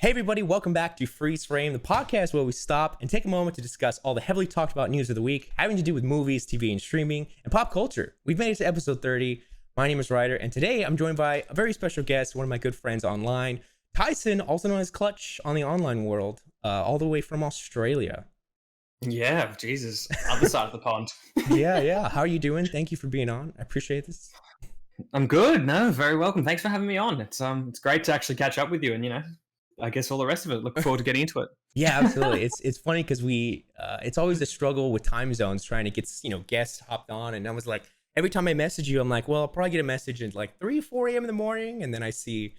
Hey everybody, welcome back to Freeze Frame, the podcast where we stop and take a moment to discuss all the heavily talked about news of the week having to do with movies, TV, and streaming, and pop culture. We've made it to episode 30. My name is Ryder, and today I'm joined by a very special guest, one of my good friends online, Tyson, also known as Clutch on the online world, all the way from Australia. Yeah, Jesus, other side of the pond. Yeah. How are you doing? Thank you for being on. I appreciate this. I'm good. No, very welcome. Thanks for having me on. It's great to actually catch up with you, and I guess all the rest of it. Look forward to getting into it. Yeah, absolutely. It's funny because it's always a struggle with time zones trying to get guests hopped on, and I was like, every time I message you, I'm like, well, I'll probably get a message at like 3-4 a.m. in the morning, and then I see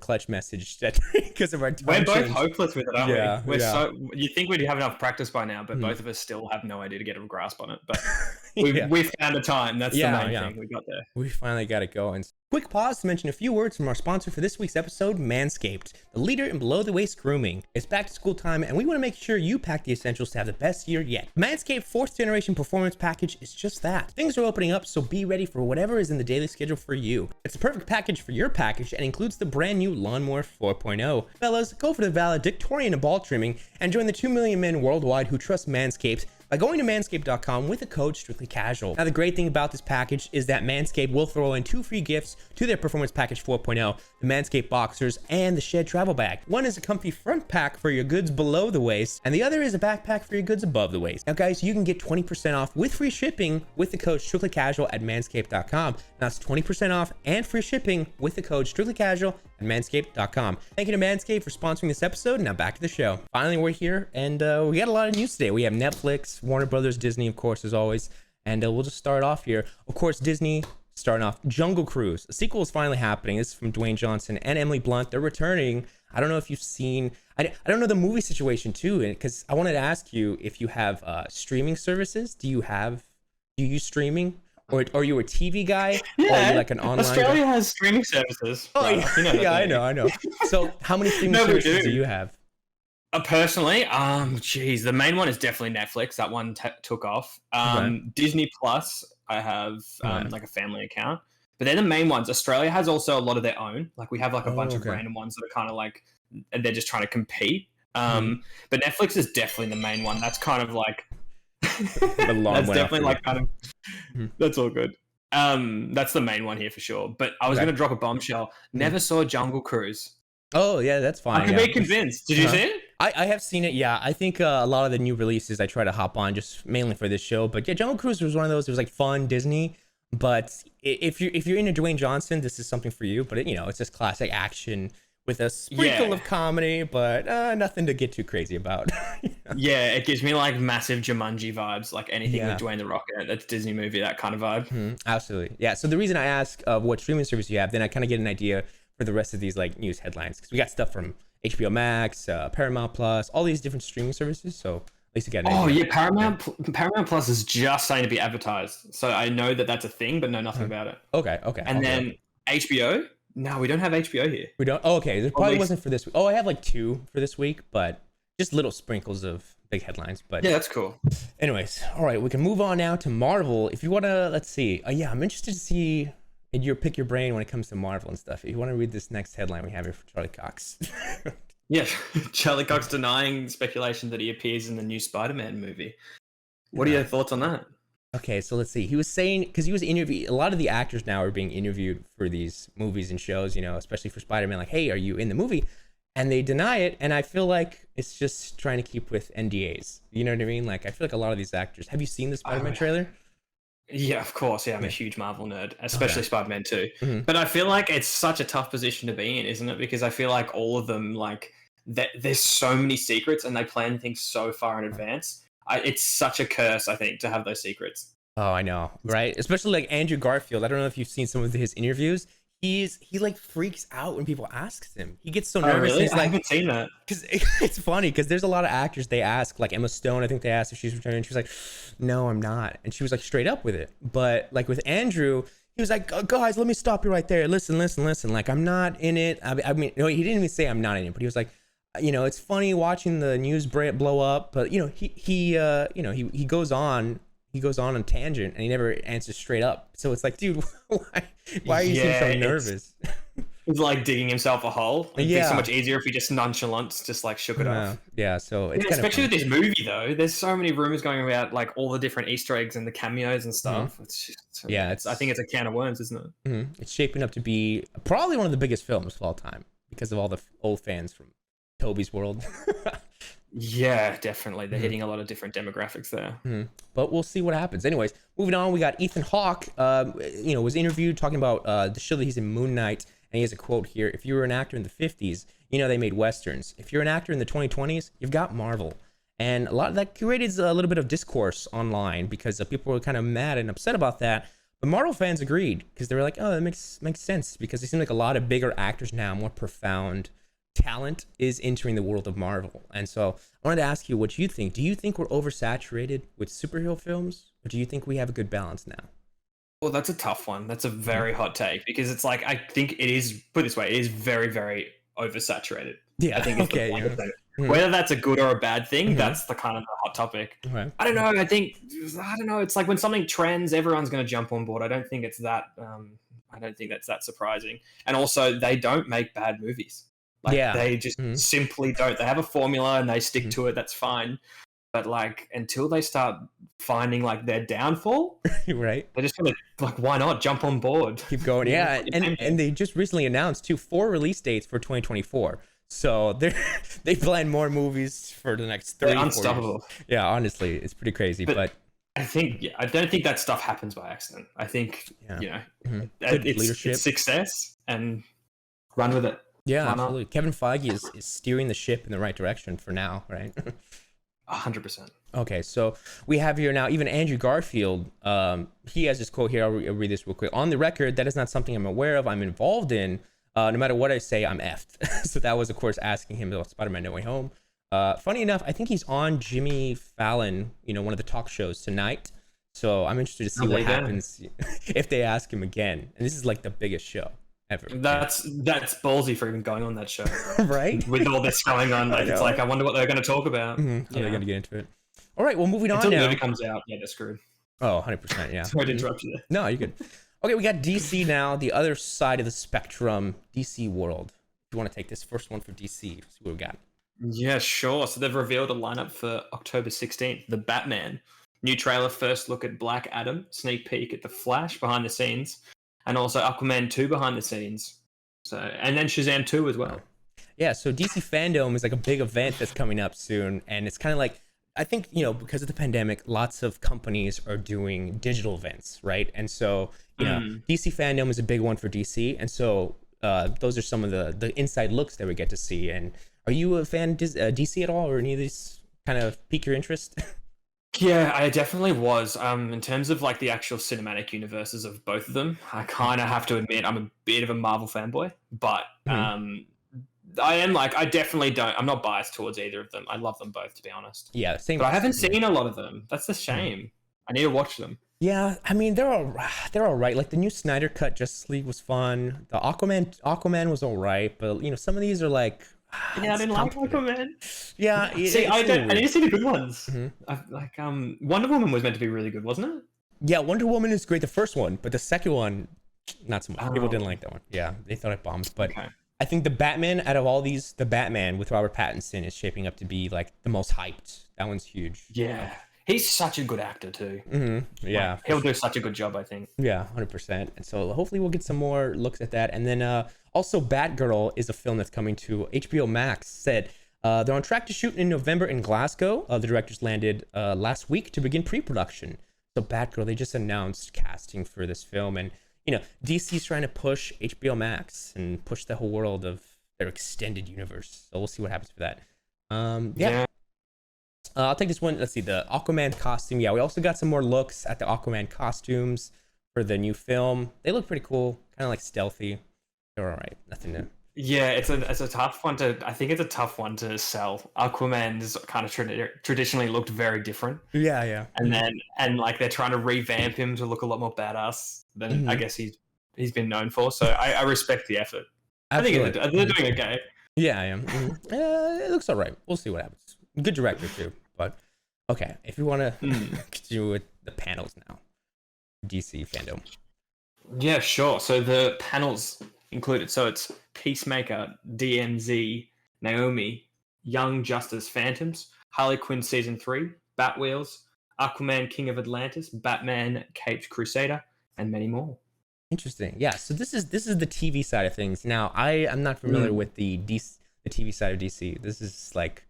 Clutch message that because of our time We're both change. hopeless with it, aren't we? Yeah. You think we'd have enough practice by now, but both of us still have no idea to get a grasp on it. But we found a time. That's the main thing. We got there. We finally got it going. Quick pause to mention a few words from our sponsor for this week's episode, Manscaped, the leader in below-the-waist grooming. It's back to school time, and we want to make sure you pack the essentials to have the best year yet. Manscaped 4th Generation Performance Package is just that. Things are opening up, so be ready for whatever is in the daily schedule for you. It's the perfect package for your package and includes the brand new Lawnmower 4.0. Fellas, go for the valedictorian of ball trimming and join the 2 million men worldwide who trust Manscaped by going to manscaped.com with the code strictlycasual. Now, the great thing about this package is that Manscaped will throw in 2 free gifts to their Performance Package 4.0, the Manscaped Boxers and the Shed Travel Bag. One is a comfy front pack for your goods below the waist, and the other is a backpack for your goods above the waist. Now, guys, you can get 20% off with free shipping with the code strictlycasual at manscaped.com. Now, it's 20% off and free shipping with the code strictlycasual at manscaped.com. Thank you to Manscaped for sponsoring this episode. Now, back to the show. Finally, we're here, and we got a lot of news today. We have Netflix, Warner Brothers, Disney, of course, as always. And we'll just start off here. Of course, Disney starting off Jungle Cruise. A sequel is finally happening. This is from Dwayne Johnson and Emily Blunt. They're returning. I don't know if you've seen... I don't know the movie situation, too, because I wanted to ask you if you have streaming services. Do you use streaming? Or are you a TV guy? Yeah, or are you like an online Australia guy? has streaming services. Oh, right? yeah, I know. So how many streaming services do you have? Personally, the main one is definitely Netflix. That one took off. Disney Plus, I have like a family account, but they're the main ones. Australia has also a lot of their own. Like we have like a bunch of random ones that are kind of like, and they're just trying to compete. But Netflix is definitely the main one. That's kind of like, that's definitely like kind of, that's all good. That's the main one here for sure. But I was going to drop a bombshell. Never saw Jungle Cruise. Oh yeah, that's fine. I can be convinced. Did you see it? I have seen it. Yeah, I think a lot of the new releases I try to hop on just mainly for this show. But yeah, Jungle Cruise was one of those. It was like fun Disney. But if you're into Dwayne Johnson, this is something for you. But it's just classic action with a sprinkle of comedy, but nothing to get too crazy about. Yeah, it gives me like massive Jumanji vibes, like anything with Dwayne the Rock in it. That's Disney movie, that kind of vibe. Absolutely. Yeah. So the reason I ask what streaming service you have, then I kind of get an idea for the rest of these like news headlines, because we got stuff from HBO Max, Paramount Plus, all these different streaming services. So at least you get an idea. Paramount Plus is just starting to be advertised, so I know that that's a thing, but know nothing about it. Okay. And then HBO. No, we don't have HBO here. We don't. Oh, okay, there probably wasn't for this week. Oh, I have like 2 for this week, but just little sprinkles of big headlines. But yeah, that's cool. Anyways, all right, we can move on now to Marvel. If you want to, let's see. I'm interested to see pick your brain when it comes to Marvel and stuff. If you want to read this next headline we have here for Charlie Cox. Yeah, Charlie Cox denying speculation that he appears in the new SpiderMan movie. What are your thoughts on that? Okay, so let's see. He was saying, because he was interviewed, a lot of the actors now are being interviewed for these movies and shows, especially for Spider-Man, like, hey, are you in the movie? And they deny it, and I feel like it's just trying to keep with NDAs. You know what I mean? Like, I feel like a lot of these actors... Have you seen the Spider-Man trailer? Yeah, of course. Yeah, I'm a huge Marvel nerd, especially Spider-Man 2. But I feel like it's such a tough position to be in, isn't it? Because I feel like all of them, like, there's so many secrets, and they plan things so far in advance. It's such a curse, I think, to have those secrets. Oh, I know, right? Especially like Andrew Garfield. I don't know if you've seen some of his interviews. He like freaks out when people ask him. He gets so nervous. Oh, really? He's I like, haven't seen that. Because it's funny because there's a lot of actors they ask, like Emma Stone. I think they asked if she's returning. She was like, "No, I'm not," and she was like straight up with it. But like with Andrew, he was like, "Guys, let me stop you right there. Listen. Like I'm not in it. I mean, no, he didn't even say I'm not in it, but he was like, it's funny watching the news blow up, but he goes on. He goes on a tangent and he never answers straight up. So it's like, dude, why are you seem so nervous? He's like digging himself a hole. It'd be so Yeah. much easier if he just nonchalant just like shook it off. Yeah, so it's Yeah, kind of especially with this movie though. There's so many rumors going about like all the different Easter eggs and the cameos and stuff. It's just, Yeah, I think it's a can of worms, isn't it? it's shaping up to be probably one of the biggest films of all time because of all the old fans from Toby's world. Yeah, definitely. They're hitting a lot of different demographics there. But we'll see what happens. Anyways, moving on, we got Ethan Hawke, was interviewed talking about the show that he's in, Moon Knight, and he has a quote here. If you were an actor in the 50s, they made Westerns. If you're an actor in the 2020s, you've got Marvel. And a lot of that created a little bit of discourse online because people were kind of mad and upset about that. But Marvel fans agreed because they were like, oh, that makes sense because it seems like a lot of bigger actors now, more profound talent is entering the world of Marvel. And so I wanted to ask you what you think. Do you think we're oversaturated with superhero films, or do you think we have a good balance now? Well, that's a tough one. That's a very hot take because it's like, I think it is, put it this way, it is very, very oversaturated. Yeah. I think it's Okay. the point. Whether that's a good or a bad thing, that's the kind of the hot topic. Okay. I don't know. I don't know. It's like when something trends, everyone's going to jump on board. I don't think it's that. I don't think that's that surprising. And also, they don't make bad movies. Like they just simply don't. They have a formula and they stick to it. That's fine. But like until they start finding like their downfall, right? They're just gonna like, why not jump on board? Keep going. Yeah, and they just recently announced 4 release dates for 2024. So they plan more movies for the next 3 They're unstoppable. Yeah, honestly, it's pretty crazy. But I don't think that stuff happens by accident. I think it's success and run with it. Yeah, absolutely. Kevin Feige is steering the ship in the right direction for now, right? 100%. Okay, so we have here now even Andrew Garfield. He has this quote here. I'll read this real quick. On the record, that is not something I'm aware of, I'm involved in. No matter what I say, I'm effed. So that was, of course, asking him about Spider-Man No Way Home. Funny enough, I think he's on Jimmy Fallon, one of the talk shows tonight. So I'm interested to see what happens if they ask him again. And this is like the biggest show ever. That's ballsy for even going on that show. Right? With all this going on. Like, it's like, I wonder what they're going to talk about. How they're going to get into it. All right, well, moving on now. Until the movie comes out, they're screwed. Oh, 100%, yeah. Sorry to interrupt you there. No, you're good. Okay, we got DC now, the other side of the spectrum, DC world. If you want to take this first one for DC, see what we got. Yeah, sure. So they've revealed a lineup for October 16th. The Batman. New trailer, first look at Black Adam, sneak peek at The Flash behind the scenes, and also Aquaman 2 behind the scenes. So, and then Shazam 2 as well. Yeah, so DC Fandom is like a big event that's coming up soon, and it's kind of like, I think, because of the pandemic, lots of companies are doing digital events, right? And so, DC Fandom is a big one for DC, and so those are some of the inside looks that we get to see. And are you a fan of DC at all, or any of these kind of pique your interest? Yeah, I definitely was. In terms of like the actual cinematic universes of both of them, I kind of have to admit I'm a bit of a Marvel fanboy, but I am like, I definitely don't. I'm not biased towards either of them. I love them both, to be honest. Yeah, same. But I haven't seen a lot of them. That's the shame. I need to watch them. Yeah, I mean they're all right. Like the new Snyder Cut Justice League was fun. The Aquaman was all right, but some of these are like. Yeah, I didn't like Aquaman. Yeah, see, I need to see the good ones. Wonder Woman was meant to be really good, wasn't it? Yeah, Wonder Woman is great. The first one, but the second one, not so much. People didn't like that one. Yeah, they thought it bombed. But I think the Batman, out of all these, the Batman with Robert Pattinson is shaping up to be like the most hyped. That one's huge. Yeah. He's such a good actor too. Yeah, like, he'll do such a good job, I think. Yeah, 100%. And so hopefully we'll get some more looks at that. And then also Batgirl is a film that's coming to HBO Max. Said they're on track to shoot in November in Glasgow. The directors landed last week to begin pre-production. So Batgirl, they just announced casting for this film, and DC's trying to push HBO Max and push the whole world of their extended universe. So we'll see what happens for that. Yeah. I'll take this one. Let's see, the Aquaman costume. Yeah, we also got some more looks at the Aquaman costumes for the new film. They look pretty cool, kind of like stealthy. They're all right. Nothing new. Yeah, it's a tough one to. I think it's a tough one to sell. Aquaman's kind of traditionally looked very different. Yeah. And like they're trying to revamp him to look a lot more badass than I guess he's been known for. So I respect the effort. Absolutely. I think they're doing okay. Yeah, I am. It looks all right. We'll see what happens. Good director too. But okay, if you want to continue with the panels now, DC Fandom. Yeah, sure. So the panels included. So it's Peacemaker, DMZ, Naomi, Young Justice Phantoms, Harley Quinn Season 3, Batwheels, Aquaman King of Atlantis, Batman Caped Crusader, and many more. Interesting. Yeah. So this is the TV side of things. Now I am not familiar with the TV side of DC. This is like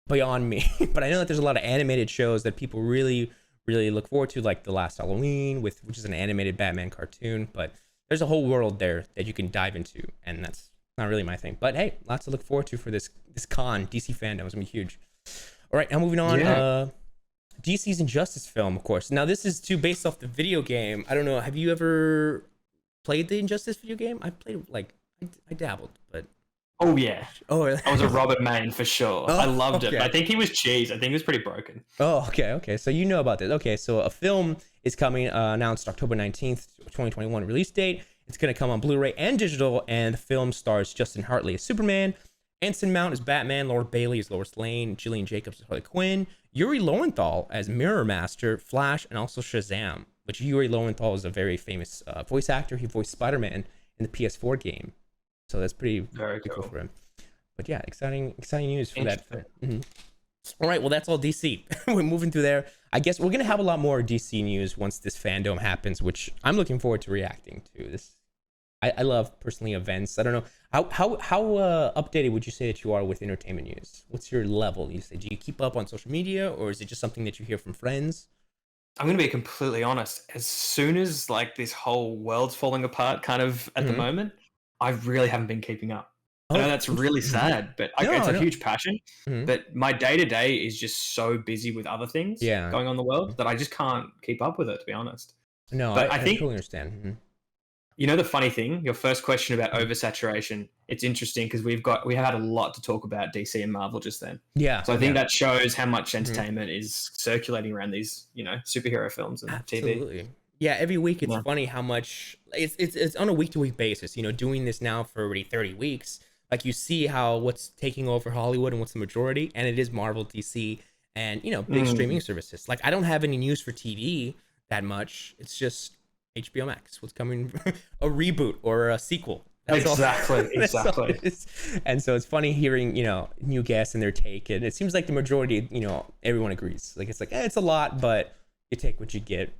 beyond me. But I know that there's a lot of animated shows that people really look forward to, like The Last Halloween, which is an animated Batman cartoon. But there's a whole world there that you can dive into, and that's not really my thing. But hey, lots to look forward to for this con. DC Fandom is gonna be huge. All right, now moving on. Yeah. DC's Injustice film, of course. Now this is too based off the video game. I don't know. Have you ever played the Injustice video game? I played I dabbled, but oh yeah. Oh, I was a Robert main for sure. Oh, I loved okay. it. I think he was cheese. I think he was pretty broken. Oh, okay. So you know about this. Okay, so a film is coming, announced October 19th, 2021 release date. It's going to come on Blu-ray and digital, and the film stars Justin Hartley as Superman, Anson Mount as Batman, Laura Bailey as Lois Lane, Gillian Jacobs as Harley Quinn, Yuri Lowenthal as Mirror Master, Flash, and also Shazam, which Yuri Lowenthal is a very famous voice actor. He voiced Spider-Man in the PS4 game. So that's pretty cool for him. But yeah, exciting news for that. Mm-hmm. All right, well, that's all DC. We're moving through there. I guess we're going to have a lot more DC news once this Fandom happens, which I'm looking forward to reacting to. This, I love, personally, events. I don't know. How updated would you say that you are with entertainment news? What's your level? You say, do you keep up on social media, or is it just something that you hear from friends? I'm going to be completely honest. As soon as like this whole world's falling apart kind of at the moment, I really haven't been keeping up. I know that's really sad, but it's a huge passion. But my day-to-day is just so busy with other things going on in the world that I just can't keep up with it, to be honest. No, but I think, totally understand. You know, the funny thing, your first question about oversaturation, it's interesting because we have had a lot to talk about DC and Marvel just then. Yeah. So I think that shows how much entertainment is circulating around these, superhero films and TV. Yeah, every week it's funny how much it's on a week-to-week basis. Doing this now for already 30 weeks, like you see how what's taking over Hollywood and what's the majority, and it is Marvel, DC, and big streaming services. Like I don't have any news for TV that much. It's just HBO Max. What's coming? A reboot or a sequel. That's exactly. And so it's funny hearing new guests and their take, and it seems like the majority, everyone agrees. Like it's it's a lot, but you take what you get.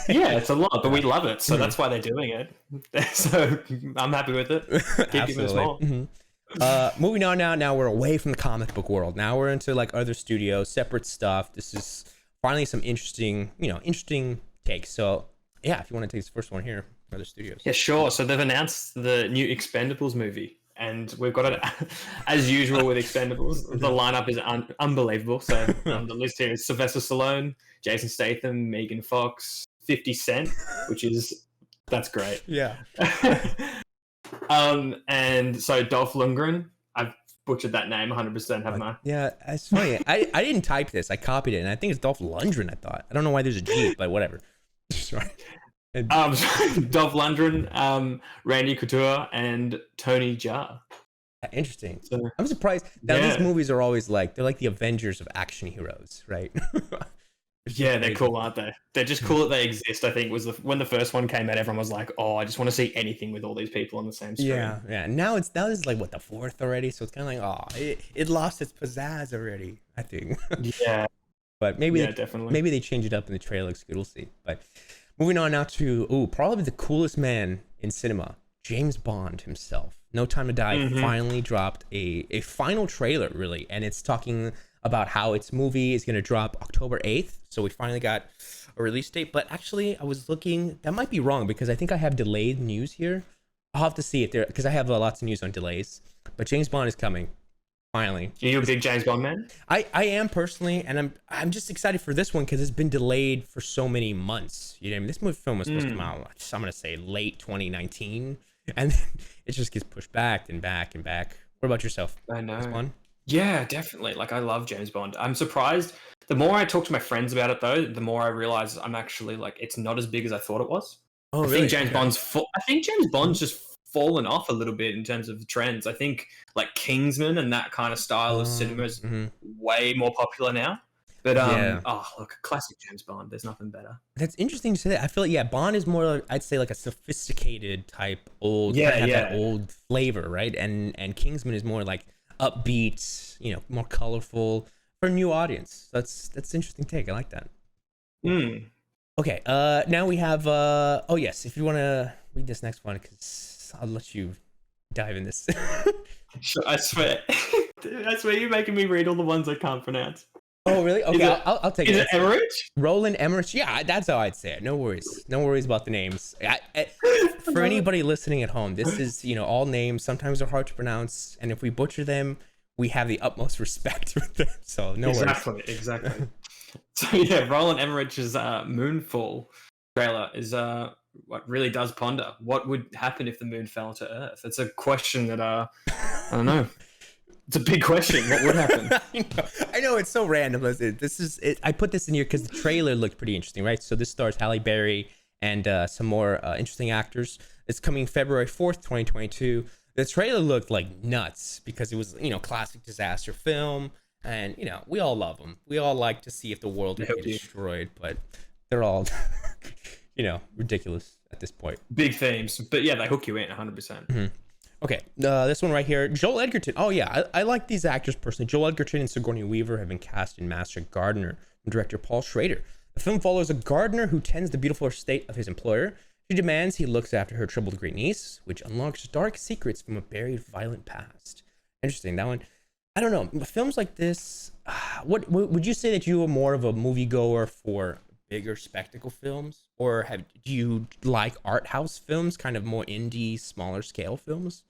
Yeah, it's a lot, but we love it, so that's why they're doing it. So I'm happy with it. Keep giving us more. Moving on now we're away from the comic book world. Now we're into like other studios, separate stuff. This is finally some interesting takes. So yeah, if you want to take this first one here, other studios. Yeah, sure. So they've announced the new Expendables movie, and we've got it as usual with Expendables. The lineup is unbelievable. So the list here is Sylvester Stallone, Jason Statham, Megan Fox, 50 Cent, that's great. Yeah. And so Dolph Lundgren, I've butchered that name 100%, haven't I? Yeah, it's funny. I didn't type this. I copied it, and I think it's Dolph Lundgren. I don't know why there's a G, but whatever. Sorry. Dolph Lundgren, Randy Couture, and Tony Jaa. Interesting. So, I'm surprised that these movies are always they're like the Avengers of action heroes, right? Yeah, they're cool, aren't they? They're just cool that they exist. I think when the first one came out, everyone was like, "Oh, I just want to see anything with all these people on the same screen." Yeah. Now this is like the fourth already, so it's kind of like, it lost its pizzazz already. I think. Yeah. But maybe definitely. Maybe they change it up in the trailer. Looks good. We'll see. But moving on now to probably the coolest man in cinema, James Bond himself. No Time to Die finally dropped a final trailer, really, and it's talking about how its movie is going to drop October 8th. So we finally got a release date. But actually, I was looking, that might be wrong because I think I have delayed news here. I'll have to see it there because I have lots of news on delays. But James Bond is coming, finally. Are you a big James Bond man? I am personally, and I'm just excited for this one because it's been delayed for so many months. You know what I mean? This film was supposed to come out, I'm going to say late 2019. And then it just gets pushed back and back and back. What about yourself? I know. Yeah, definitely. I love James Bond. I'm surprised. The more I talk to my friends about it, though, the more I realize I'm actually it's not as big as I thought it was. Oh, really? I think James Bond's just fallen off a little bit in terms of trends. I think Kingsman and that kind of style of cinema is way more popular now. But Yeah. oh look, classic James Bond. There's nothing better. That's interesting to say that. I feel like, yeah, Bond is more, I'd say, like a sophisticated type old, Yeah, kind of have that yeah. old flavor, right? And Kingsman is more like upbeat, more colorful for a new audience. That's an interesting take. I like that. Mm. Okay, now we have, oh yes, if you want to read this next one, because I'll let you dive in this. I swear. I swear you're making me read all the ones I can't pronounce. Oh, really? Okay, I'll take it. Is it Emmerich? Roland Emmerich? Yeah, that's how I'd say it. No worries. No worries about the names. For anybody listening at home, this is, all names. Sometimes they're hard to pronounce. And if we butcher them, we have the utmost respect for them. So no worries. Exactly. So yeah, Roland Emmerich's Moonfall trailer is what really does ponder. What would happen if the moon fell to Earth? It's a question that I don't know. It's a big question. What would happen? I know it's so random. Listen, I put this in here because the trailer looked pretty interesting, right? So this stars Halle Berry and some more interesting actors. It's coming February 4th, 2022. The trailer looked like nuts because it was, classic disaster film. And, we all love them. We all like to see if the world would get destroyed, but they're all, ridiculous at this point. Big themes. But yeah, they hook you in 100%. Mm-hmm. Okay, this one right here, Joel Edgerton. Oh yeah, I like these actors personally. Joel Edgerton and Sigourney Weaver have been cast in Master Gardener from director Paul Schrader. The film follows a gardener who tends the beautiful estate of his employer. She demands he looks after her troubled great niece, which unlocks dark secrets from a buried violent past. Interesting, that one. I don't know, films like this, what would you say that you are more of a moviegoer for bigger spectacle films? Or do you like art house films, kind of more indie, smaller scale films?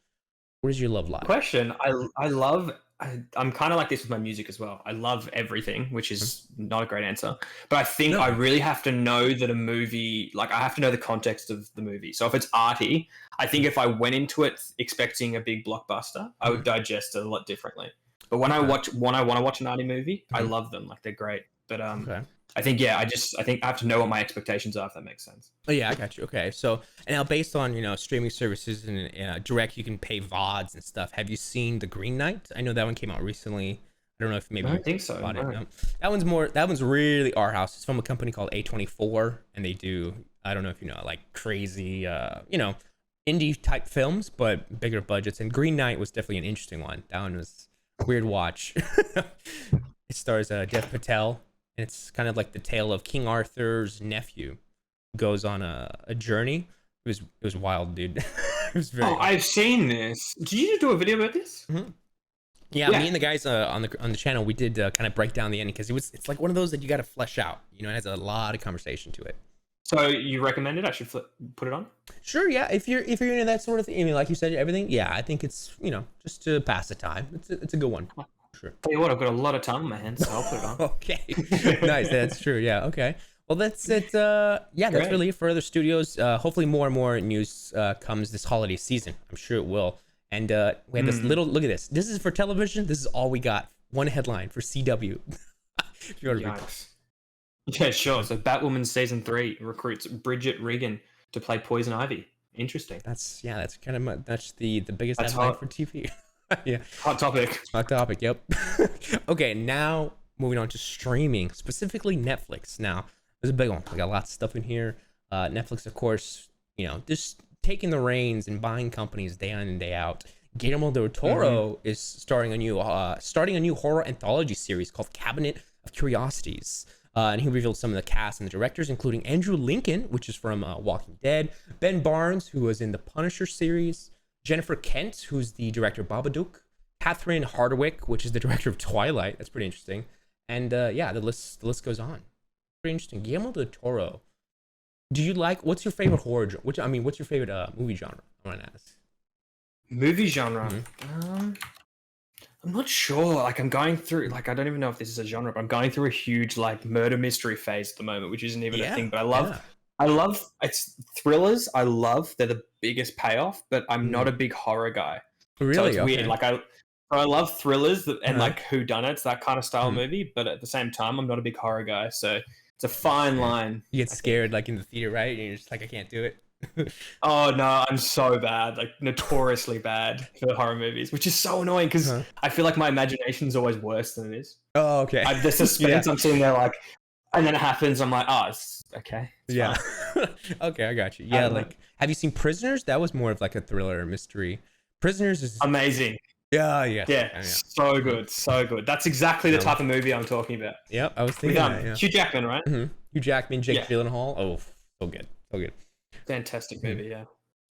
Where does your love lie? Question. I'm kind of like this with my music as well. I love everything, which is not a great answer. But I think I really have to know that a movie, I have to know the context of the movie. So if it's arty, I think if I went into it expecting a big blockbuster, I would digest it a lot differently. But when I want to watch an arty movie, I love them. They're great. But I think I think I have to know what my expectations are, if that makes sense. Oh yeah, I got you. Okay, so and now based on streaming services and direct, you can pay VODs and stuff. Have you seen The Green Knight? I know that one came out recently. I don't know if maybe I don't think so. No. That one's really art house. It's from a company called A24, and they do, I don't know if crazy indie type films, but bigger budgets. And Green Knight was definitely an interesting one. That one was a weird watch. It stars Dev Patel. And it's kind of like the tale of King Arthur's nephew who goes on a journey. It was wild, dude. It was very. Oh, I've seen this. Did you do a video about this? Mm-hmm. Yeah, me and the guys on the channel, we did kind of break down the ending because it's like one of those that you got to flesh out. It has a lot of conversation to it. So you recommend it? I should put it on. Sure, yeah. If you're into that sort of thing, like you said, everything. Yeah, I think it's just to pass the time. It's a good one. Sure. Tell you what, I've got a lot of time on my hands, so I'll put it on. Okay, nice. That's true. Yeah. Okay. Well, that's it. That's really it for other studios. Hopefully, more and more news comes this holiday season. I'm sure it will. And we had this little look at this. This is for television. This is all we got. One headline for CW. Yikes. Yeah, sure. So Batwoman season 3 recruits Bridget Regan to play Poison Ivy. Interesting. That's kind of the biggest headline for TV. Yeah. Hot topic. Yep. Okay, now moving on to streaming, specifically Netflix. Now, there's a big one. We got lots of stuff in here. Netflix, of course, just taking the reins and buying companies day in and day out. Guillermo del Toro is starting a new horror anthology series called Cabinet of Curiosities. And he revealed some of the cast and the directors, including Andrew Lincoln, which is from Walking Dead, Ben Barnes, who was in the Punisher series, Jennifer Kent, who's the director of Babadook, Catherine Hardwicke, which is the director of Twilight. That's pretty interesting. And the list goes on. Pretty interesting. Guillermo del Toro. Do you what's your favorite horror? What's your favorite movie genre? I want to ask. Movie genre. I'm not sure. I'm going through. I don't even know if this is a genre, but I'm going through a huge murder mystery phase at the moment, which isn't even a thing. But I love it's thrillers. They're the biggest payoff, but I'm not a big horror guy. Really? So it's weird. I love thrillers and whodunits, that kind of style movie, but at the same time, I'm not a big horror guy. So it's a fine line. You get scared in the theater, right? And you're just I can't do it. Oh no, I'm so bad, like notoriously bad for horror movies, which is so annoying because Uh-huh. I feel like my imagination is always worse than it is. Oh, okay. The suspense, Yeah. I'm sitting there like, and then it happens. I'm like, oh, it's okay. It's Yeah. fine. Okay, I got you. I Yeah, don't know. like, have you seen Prisoners? That was more of like a thriller mystery. Prisoners is Amazing. yeah, yeah, Yeah, yeah. so good, so good. That's exactly the That one. type of movie I'm talking about. Yep, I was With thinking that. Yeah. Hugh Jackman, right? Hugh Jackman, Jake Yeah, Gyllenhaal. Oh, so good, so good. fantastic movie. Yeah.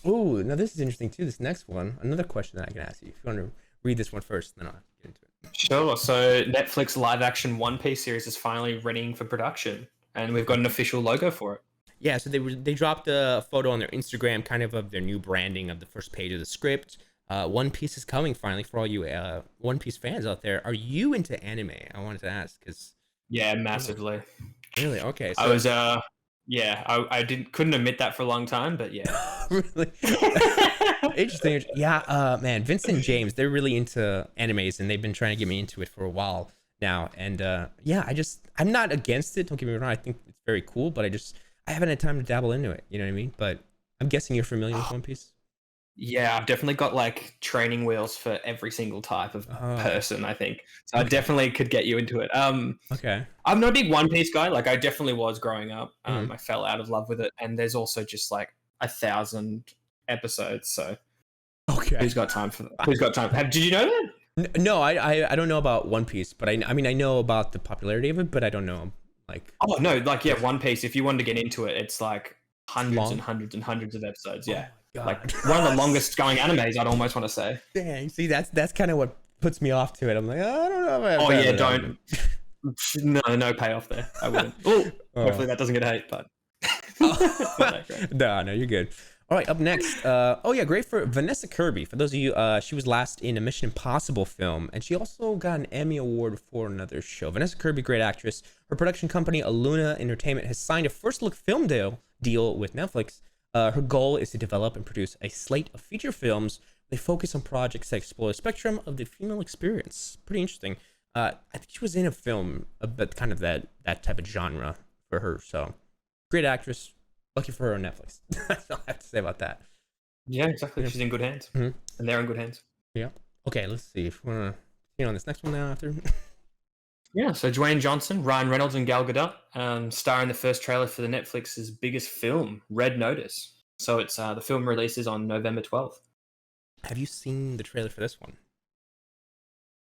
Oh, now this is interesting too. This next one, another question that I can ask you. If you want to read this one first, then I'll get into it. Sure. So Netflix live action One Piece series is finally readying for production, and we've got an official logo for it. Yeah, so they dropped a photo on their Instagram, kind of their new branding of the first page of the script. One Piece is coming finally for all you One Piece fans out there. Are you into anime? I wanted to ask because Yeah, massively. really okay. So I was yeah, I couldn't admit that for a long time, but yeah. really interesting. Yeah, man, Vincent James, they're really into animes and they've been trying to get me into it for a while now. And yeah, I'm not against it. Don't get me wrong. I think it's very cool, but I haven't had time to dabble into it. You know what I mean? But I'm guessing you're familiar with One Piece. Yeah, I've definitely got like training wheels for every single type of Oh, person, I think. So I okay. definitely could get you into it. Okay. I'm not a big One Piece guy. Like I definitely was growing up. Mhm. I fell out of love with it, and there's also just like 1,000 episodes. So Okay. who's got time for that? Who's got time? Did you know that? No, I don't know about One Piece, but I mean I know about the popularity of it, but I don't know like Oh no, like yeah, One Piece. If you wanted to get into it, it's like hundreds long. and hundreds and hundreds of episodes. Oh Yeah, my like god. one of the longest going animes. I'd almost want to say. Dang. See, that's kind of what puts me off to it. I'm like, I don't know. If Oh I yeah, have don't. No payoff there. I wouldn't. Oh, hopefully that doesn't get hate, but Oh. not that great. No, you're good. All right, up next. Oh yeah, great for Vanessa Kirby. For those of you, she was last in a Mission Impossible film, and she also got an Emmy Award for another show. Vanessa Kirby, great actress. Her production company, Aluna Entertainment, has signed a first-look film deal with Netflix. Her goal is to develop and produce a slate of feature films. They focus on projects that explore the spectrum of the female experience. Pretty interesting. I think she was in a film, but kind of that type of genre for her. So, great actress. Lucky for her on Netflix. That's all I have to say about that. Yeah, exactly. She's in good hands, Mhm. and they're in good hands. Yeah. Okay, let's see if we want to continue on this next one now after. Yeah. So Dwayne Johnson, Ryan Reynolds, and Gal Gadot star in the first trailer for the Netflix's biggest film, Red Notice. So it's the film releases on November 12th. Have you seen the trailer for this one?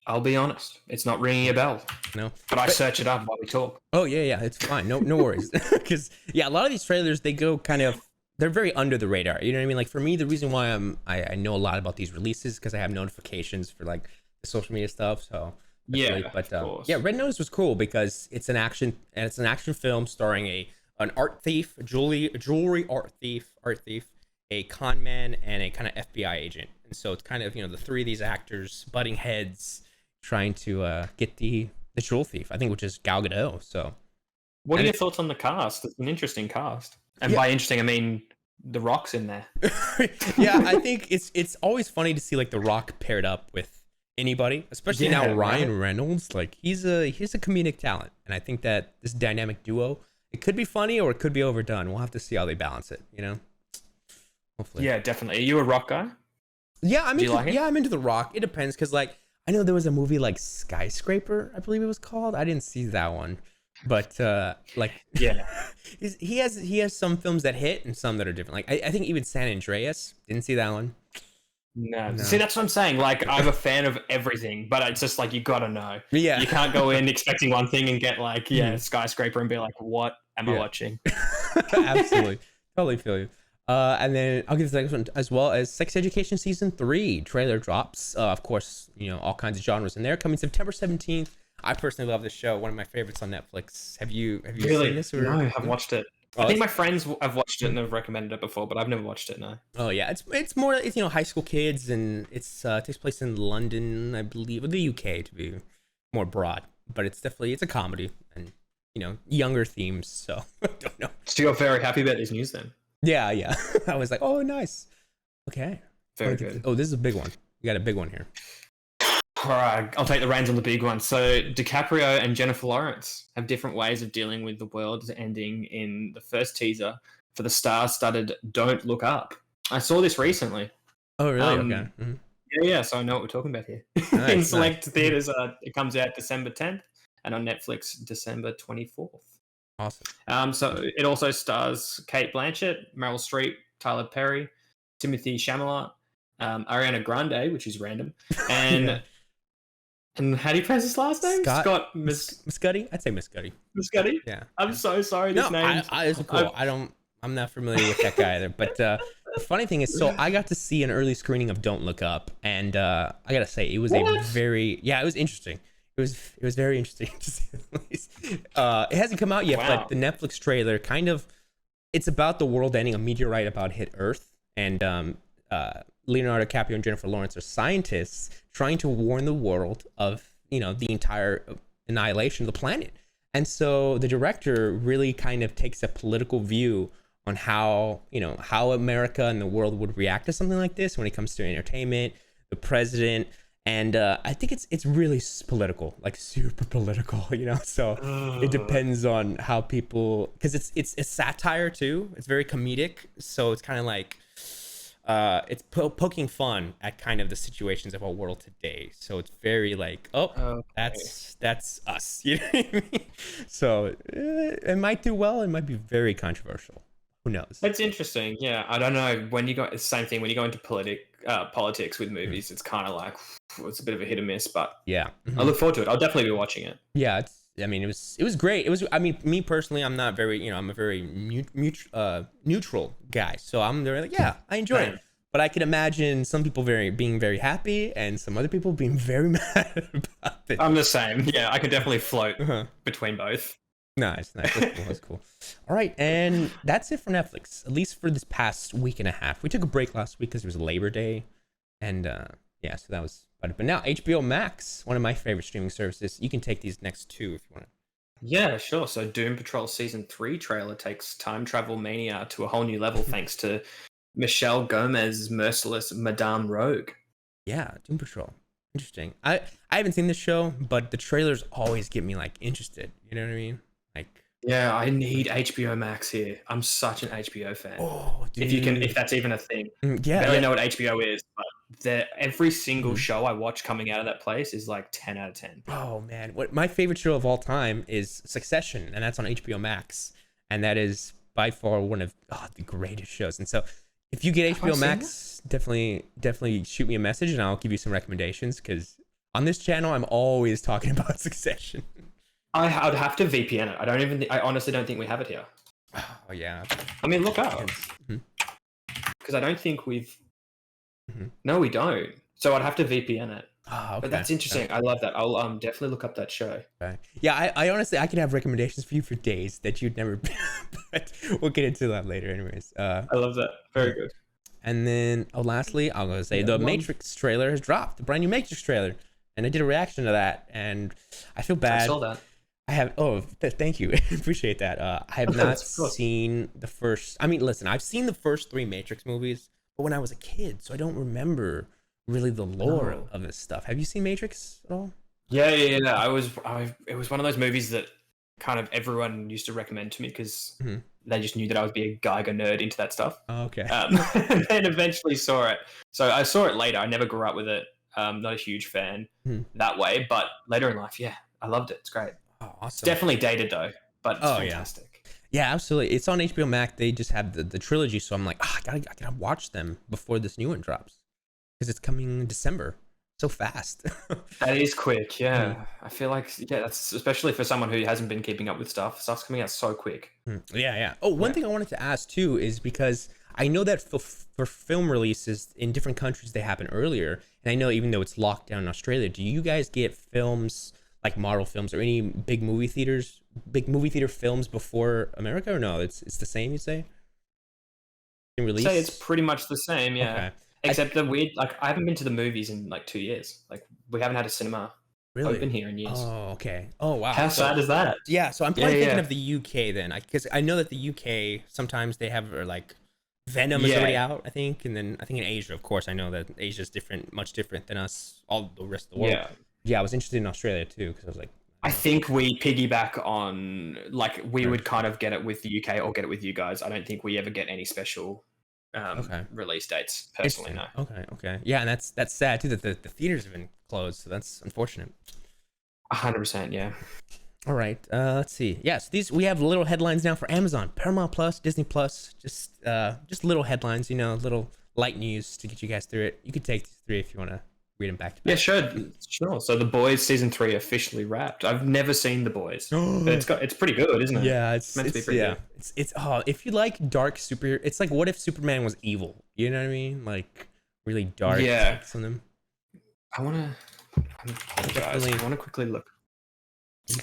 I'll be honest, it's not ringing a bell, No. but I search it up while we talk. Oh yeah, it's fine. No worries. Because yeah, a lot of these trailers they go kind of they're very under the radar. You know what I mean? Like for me, the reason why I know a lot about these releases because I have notifications for like the social media stuff. So that's Yeah, really, but of course. yeah, Red Notice was cool because it's an action film starring an art thief, a jewelry art thief, a con man, and a kind of FBI agent. And so it's kind of the three of these actors butting heads, trying to get the jewel thief. I think which is Gal Gadot. So What are and your thoughts on the cast? It's an interesting cast, and Yeah. by interesting, I mean The Rock's in there. yeah, I think it's always funny to see like The Rock paired up with anybody, especially Yeah, now Ryan right? Reynolds. Like he's a comedic talent, and I think that this dynamic duo it could be funny or it could be overdone. We'll have to see how they balance it. Hopefully. Yeah, definitely. Are you a Rock guy? Yeah, I'm Do you into like it? yeah I'm into The Rock. It depends because like I know there was a movie like Skyscraper, I believe it was called. I didn't see that one, but like Yeah. he has some films that hit and some that are different. Like I think even San Andreas didn't see that one. No. No. See, that's what I'm saying. Like, I'm a fan of everything, but it's just like you gotta know. Yeah. You can't go in expecting one thing and get like, Skyscraper and be like, what am I Yeah. watching? Absolutely. Totally feel you. And then I'll give the next one as well as Sex Education Season 3 trailer drops. Of course, all kinds of genres in there. Coming September 17th. I personally love this show. One of my favorites on Netflix. Have you seen this? Or... No, I haven't watched it. Oh, I think my friends have watched it and have recommended it before, but I've never watched it, no. Oh yeah, it's more high school kids and it's takes place in London, I believe, or the UK to be more broad. But it's a comedy and younger themes. So I don't know. So you're very happy about this news then? Yeah. I was like, oh nice. Okay. Very good. Oh, this is a big one. You got a big one here. All right, I'll take the reins on the big one. So DiCaprio and Jennifer Lawrence have different ways of dealing with the world ending in the first teaser. for the star-studded Don't Look Up. I saw this recently. Oh, really? Okay. Mm-hmm. Yeah, so I know what we're talking about here. Nice, In select nice. theaters, it comes out December 10th, and on Netflix, December 24th. Awesome. So it also stars Kate Blanchett, Meryl Streep, Tyler Perry, Timothy Chalamet, Ariana Grande, which is random, and Yeah. and how do you pronounce his last name? Scott Muscuddy? I'd say Muscuddy. Muscuddy? Yeah. I'm so sorry. This name. It's cool. I'm not familiar with that guy either. But the funny thing is, so I got to see an early screening of Don't Look Up, and I gotta say, it was it was interesting. It was very interesting to say the least. It hasn't come out yet, but the Netflix trailer it's about the world ending. A meteorite about hit Earth, and Leonardo DiCaprio and Jennifer Lawrence are scientists trying to warn the world of the entire annihilation of the planet. And so the director really kind of takes a political view on how America and the world would react to something like this when it comes to entertainment, the president. And I think it's really political, like super political, So it depends on how people, because it's satire too. It's very comedic, so it's kind of like it's poking fun at kind of the situations of our world today. So it's very like, that's us, you know what I mean? So it might do well. It might be very controversial. Who knows? That's interesting. Yeah, I don't know. When you go, it's the same thing. When you go into politics with movies, it's kind of like it's a bit of a hit or miss. But yeah, I look forward to it. I'll definitely be watching it. Yeah, it was great. Me personally, I'm not very, I'm a very neutral guy. So I'm very like, yeah, I enjoy it. But I can imagine some people being very happy and some other people being very mad about it. I'm the same. Yeah, I can definitely float between both. Nice. That's cool. All right, and that's it for Netflix, at least for this past week and a half. We took a break last week because it was Labor Day, and so that was about it. But now HBO Max, one of my favorite streaming services. You can take these next two if you want to. Yeah, sure. So Doom Patrol Season 3 trailer takes time travel mania to a whole new level thanks to Michelle Gomez's merciless Madame Rogue. Yeah, Doom Patrol. Interesting. I haven't seen this show, but the trailers always get me like interested. You know what I mean? Like, yeah, I need HBO Max here. I'm such an HBO fan. Oh, dude. If that's even a thing. Yeah. I barely know what HBO is, but every single show I watch coming out of that place is like 10 out of 10. Oh man, what my favorite show of all time is Succession, and that's on HBO Max, and that is by far one of the greatest shows. And so, if you get HBO Max, definitely shoot me a message, and I'll give you some recommendations. Because on this channel, I'm always talking about Succession. I'd have to VPN it. I honestly don't think we have it here. Oh yeah. I mean, look up. Because I don't think we've. No, we don't. So I'd have to VPN it. Oh, okay. But that's interesting. Okay. I love that. I'll definitely look up that show. Okay. Yeah, I honestly could have recommendations for you for days that you'd never. But we'll get into that later, anyways. I love that. Very good. And then, lastly, I'm gonna say the Matrix trailer has dropped. The brand new Matrix trailer, and I did a reaction to that, and I feel bad. I saw that. I have. Thank you. Appreciate that. I have not seen the first. I mean, listen, I've seen the first 3 Matrix movies, but when I was a kid, so I don't remember really the lore of this stuff. Have you seen Matrix at all? Yeah. It was one of those movies that kind of everyone used to recommend to me because they just knew that I would be a Geiger nerd into that stuff. Oh, okay. And then eventually saw it. So I saw it later. I never grew up with it. Not a huge fan that way, but later in life, yeah, I loved it. It's great. Oh, awesome. It's definitely dated though, but it's fantastic. Yeah, absolutely. It's on HBO Max. They just have the trilogy, so I'm like, I gotta watch them before this new one drops because it's coming in December. So fast. That is quick. Yeah, I feel like that's especially for someone who hasn't been keeping up with stuff. Stuff's coming out so quick. Yeah. Oh, one thing I wanted to ask too is because I know that for film releases in different countries they happen earlier, and I know even though it's locked down in Australia, do you guys get films like Marvel films or any big movie theater films before America, or no? It's the same, you say? In release? I'd say it's pretty much the same, yeah. Okay. Except the weird, like I haven't been to the movies in like 2 years. Like we haven't had a cinema open here in years. Oh, okay. Oh, wow. How sad is that? Yeah, so I'm probably thinking of the UK then, because I know that the UK sometimes they have like Venom is already out, I think, and then I think in Asia, of course, I know that Asia's different, much different than us, all the rest of the world. Yeah, I was interested in Australia too because I was like, I think we piggyback on, like, we would kind of get it with the UK or get it with you guys. I don't think we ever get any special release dates, personally, no. Okay. Yeah, and that's sad, too, that the theaters have been closed, so that's unfortunate. 100%, yeah. All right, let's see. Yes, we have little headlines now for Amazon, Paramount Plus, Disney Plus, just little headlines, little light news to get you guys through it. You could take these 3 if you want to read them back to back. Yeah, sure. So The Boys season 3 officially wrapped. I've never seen The Boys, but it's pretty good, isn't it? Yeah, it's meant to be pretty good. It's if you like dark superhero, it's like what if Superman was evil? You know what I mean? Like really dark. Yeah. On them. I want to quickly look.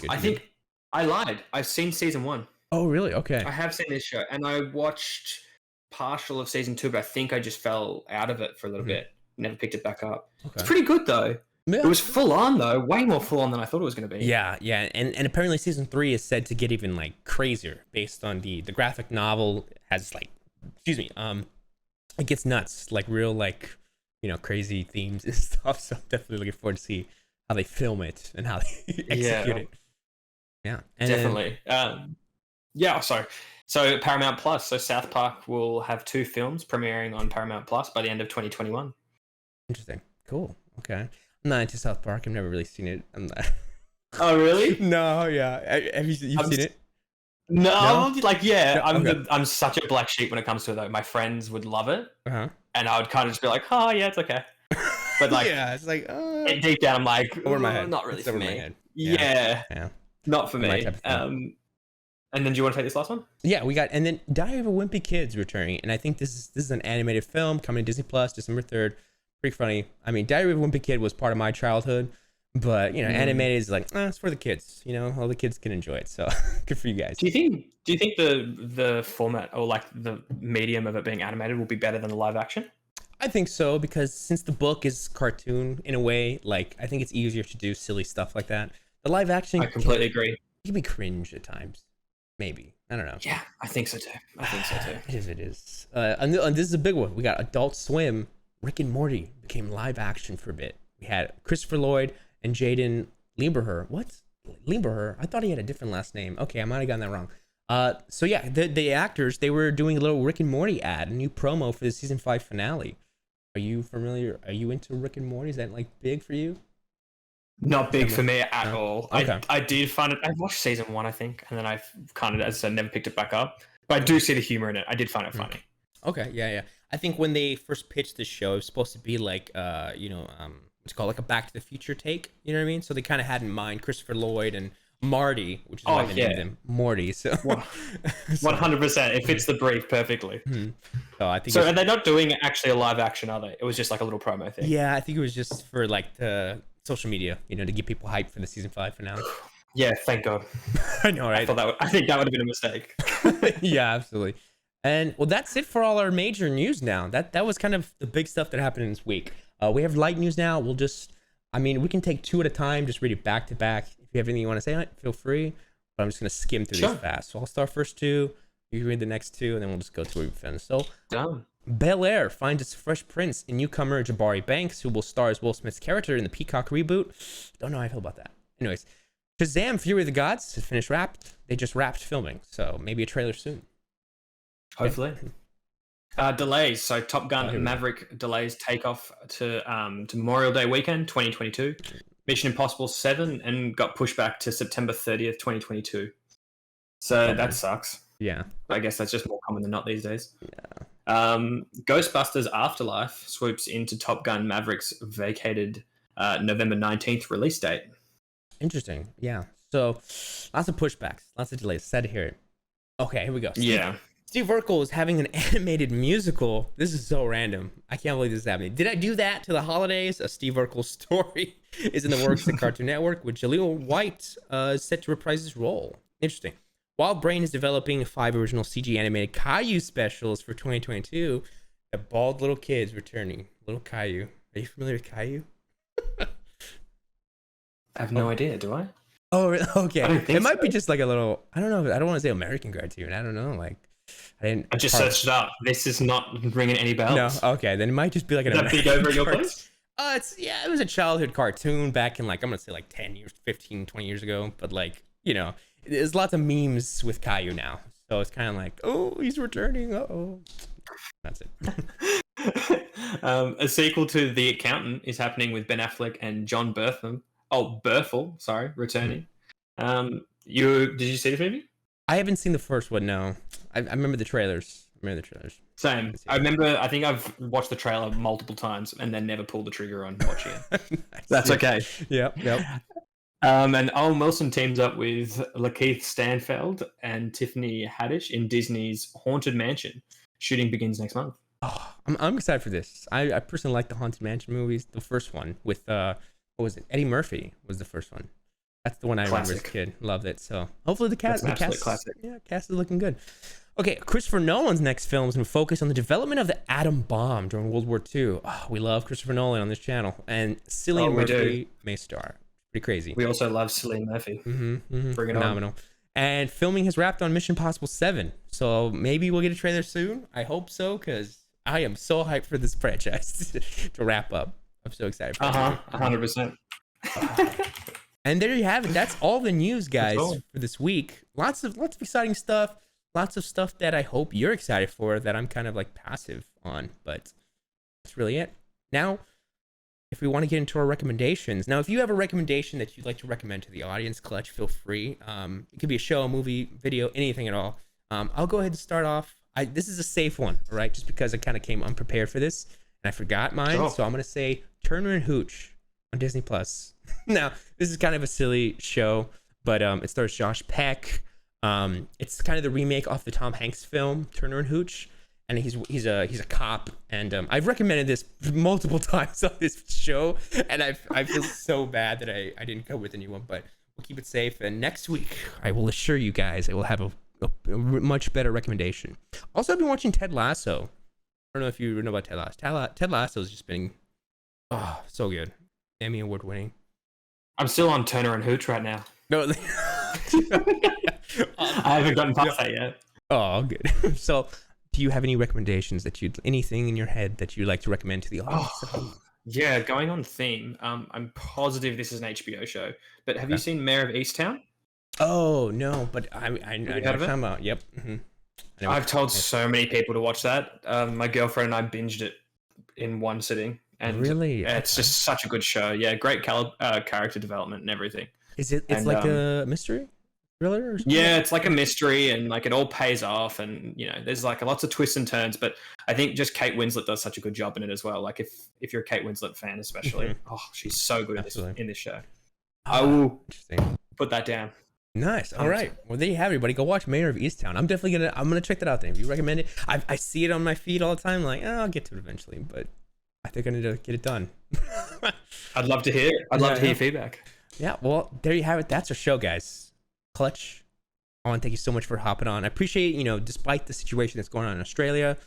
I think I lied. I've seen season 1. Oh, really? Okay. I have seen this show, and I watched partial of season 2, but I think I just fell out of it for a little bit. Never picked it back up. Okay. It's pretty good though. Yeah. It was full on though, way more full on than I thought it was going to be. Yeah, and apparently season 3 is said to get even like crazier based on the graphic novel has like, it gets nuts, like real like crazy themes and stuff. So I'm definitely looking forward to see how they film it and how they execute it. Yeah, and definitely. So Paramount Plus. So South Park will have 2 films premiering on Paramount Plus by the end of 2021. Interesting. Cool. Okay. I'm not into South Park. I've never really seen it. I'm not. Oh, really? No. Yeah. Have you seen it? No. Like, yeah. No? I'm such a black sheep when it comes to it, though. My friends would love it, and I would kind of just be like, "Oh, yeah, it's okay." But like, yeah, it's like deep down, I'm like, over my head. Not really it's for over me. My head. Yeah. Not for me. And then, do you want to take this last one? Yeah, we got, and then Diary of a Wimpy Kid's returning, and I think this is an animated film coming to Disney Plus December 3rd. Pretty funny. I mean, Diary of a Wimpy Kid was part of my childhood, but animated is like, it's for the kids. All the kids can enjoy it. So good for you guys. Do you think the format or like the medium of it being animated will be better than the live action? I think so, because since the book is cartoon in a way, like I think it's easier to do silly stuff like that. The live action, I completely agree. It can be cringe at times. Maybe. I don't know. Yeah, I think so too. It is. And this is a big one. We got Adult Swim. Rick and Morty became live action for a bit. We had Christopher Lloyd and Jaden Lieberher. What? Lieberher? I thought he had a different last name. Okay, I might have gotten that wrong. So yeah, the actors, they were doing a little Rick and Morty ad, a new promo for the season 5 finale. Are you familiar? Are you into Rick and Morty? Is that like big for you? Not big for me at all. Okay. I did find it. I watched season 1, I think, and then I've kind of, as I said, never picked it back up. But I do see the humor in it. I did find it funny. Okay, yeah. I think when they first pitched this show, it was supposed to be like, what's it called, like a Back to the Future take. You know what I mean? So they kind of had in mind Christopher Lloyd and Marty, which is why they named him Morty. So 100%, it fits the brief perfectly. So I think. So are they not doing actually a live action? Are they? It was just like a little promo thing. Yeah, I think it was just for like the social media, to get people hyped for the season 5 finale. Yeah, thank God. I know, right? I think that would have been a mistake. Yeah, absolutely. And well, that's it for all our major news now. That was kind of the big stuff that happened in this week. We have light news now. We can take 2 at a time, just read it back to back. If you have anything you want to say on it, feel free. But I'm just going to skim through these fast. So I'll start first 2. You read the next 2, and then we'll just go to where we finish. So, done. Bel Air finds its Fresh Prince in newcomer Jabari Banks, who will star as Will Smith's character in the Peacock reboot. Don't know how I feel about that. Anyways, Shazam! Fury of the Gods has finished wrapped. They just wrapped filming, so maybe a trailer soon. Hopefully. Delays. So Top Gun Maverick delays takeoff to Memorial Day weekend 2022. Mission Impossible 7 and got pushed back to September 30th, 2022. So that sucks. Yeah. I guess that's just more common than not these days. Yeah. Ghostbusters Afterlife swoops into Top Gun Maverick's vacated November 19th release date. Interesting. Yeah. So lots of pushbacks, lots of delays. Sad to hear it. Okay, here we go. Steve Urkel is having an animated musical. This is so random. I can't believe this is happening. Did I do that to the holidays? A Steve Urkel story is in the works at Cartoon Network, with Jaleel White set to reprise his role. Interesting. Wild Brain is developing 5 original CG animated Caillou specials for 2022. The bald little kids returning. Little Caillou. Are you familiar with Caillou? I have no idea. Do I? Oh, okay. It might so. be just like a little. I don't know. I don't want to say American cartoon. I don't know. Like, I just searched it up. This is not ringing any bells. No. Okay, then it might just be like an American. Is that big over your place? It was a childhood cartoon back in like, I'm gonna say like 10 years, 15, 20 years ago. But like, there's lots of memes with Caillou now. So it's kind of like, oh, he's returning. Uh-oh. That's it. A sequel to The Accountant is happening with Ben Affleck and John Bertham. Oh, Berthel, sorry, returning. Did you see the movie? I haven't seen the first one. No, I remember the trailers. Same. I think I've watched the trailer multiple times and then never pulled the trigger on watching it. That's okay. Yep. And Owen Wilson teams up with Lakeith Stanfield and Tiffany Haddish in Disney's Haunted Mansion. Shooting begins next month. Oh, I'm excited for this. I personally like the Haunted Mansion movies. The first one with what was it? Eddie Murphy was the first one. That's the one I remember as a kid. Loved it. So hopefully the cast is looking good. Okay, Christopher Nolan's next film is going to focus on the development of the atom bomb during World War II. Oh, we love Christopher Nolan on this channel, and Cillian Murphy may star. Pretty crazy. We also love Cillian Murphy. Bring it phenomenal. On. And filming has wrapped on Mission Impossible 7, so maybe we'll get a trailer soon. I hope so, because I am so hyped for this franchise to wrap up. I'm so excited for it. 100%. And there you have it. That's all the news, guys, for this week. Lots of exciting stuff. Lots of stuff that I hope you're excited for that I'm kind of like passive on, but that's really it. Now, if we want to get into our recommendations. Now, if you have a recommendation that you'd like to recommend to the audience, Clutch, feel free. It could be a show, a movie, video, anything at all. I'll go ahead and start off. This is a safe one, all right? Just because I kind of came unprepared for this and I forgot mine. So I'm going to say Turner and Hooch on Disney Plus. Now, this is kind of a silly show, but it stars Josh Peck. It's kind of the remake off the Tom Hanks film Turner and Hooch, and he's a cop, and I've recommended this multiple times on this show, and I feel so bad that I didn't go with anyone, but we'll keep it safe. And next week I will assure you guys I will have a much better recommendation. Also, I've been watching Ted Lasso. I don't know if you know about Ted Lasso. Ted Lasso has just been so good, Emmy Award winning. I'm still on Turner and Hooch right now. No. I haven't gotten past that yet. Oh, good. So, do you have any recommendations anything in your head that you'd like to recommend to the audience? Yeah, going on theme. I'm positive this is an HBO show, but have you seen Mayor of Easttown? Oh no, but I know what you're talking about. Yep. I've told so many people to watch that. My girlfriend and I binged it in one sitting, and really, it's just such a good show. Yeah, great character development and everything. It's like a mystery thriller or something? Yeah, it's like a mystery, and like it all pays off, and there's like lots of twists and turns, but I think just Kate Winslet does such a good job in it as well. Like if you're a Kate Winslet fan especially, she's so good in this show. I will put that down. Nice. All right. Well, there you have it, everybody. Go watch Mayor of Easttown. I'm gonna check that out then. If you recommend it, I see it on my feed all the time. Like, I'll get to it eventually, but I think I need to get it done. I'd love to hear it. I'd love to hear feedback. Yeah, well, there you have it. That's our show, guys. Clutch, I want to thank you so much for hopping on. I appreciate, despite the situation that's going on in Australia,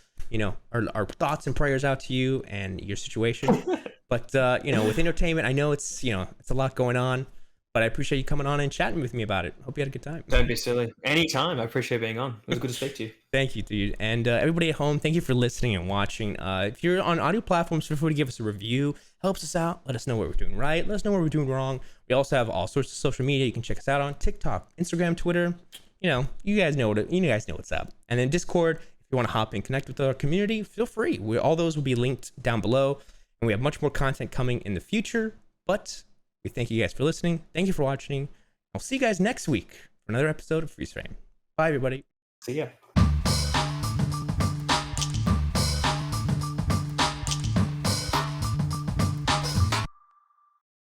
our thoughts and prayers out to you and your situation. But, with entertainment, I know it's a lot going on, but I appreciate you coming on and chatting with me about it. Hope you had a good time. Don't be silly. Anytime. I appreciate being on. It was good to speak to you. Thank you, dude. And everybody at home, thank you for listening and watching. If you're on audio platforms, feel free to give us a review. Helps us out. Let us know what we're doing right. Let us know what we're doing wrong. We also have all sorts of social media. You can check us out on TikTok, Instagram, Twitter. You guys know what's up. And then Discord, if you want to hop in, connect with our community, feel free. All those will be linked down below. And we have much more content coming in the future. But we thank you guys for listening. Thank you for watching. I'll see you guys next week for another episode of Freeze Frame. Bye, everybody. See ya.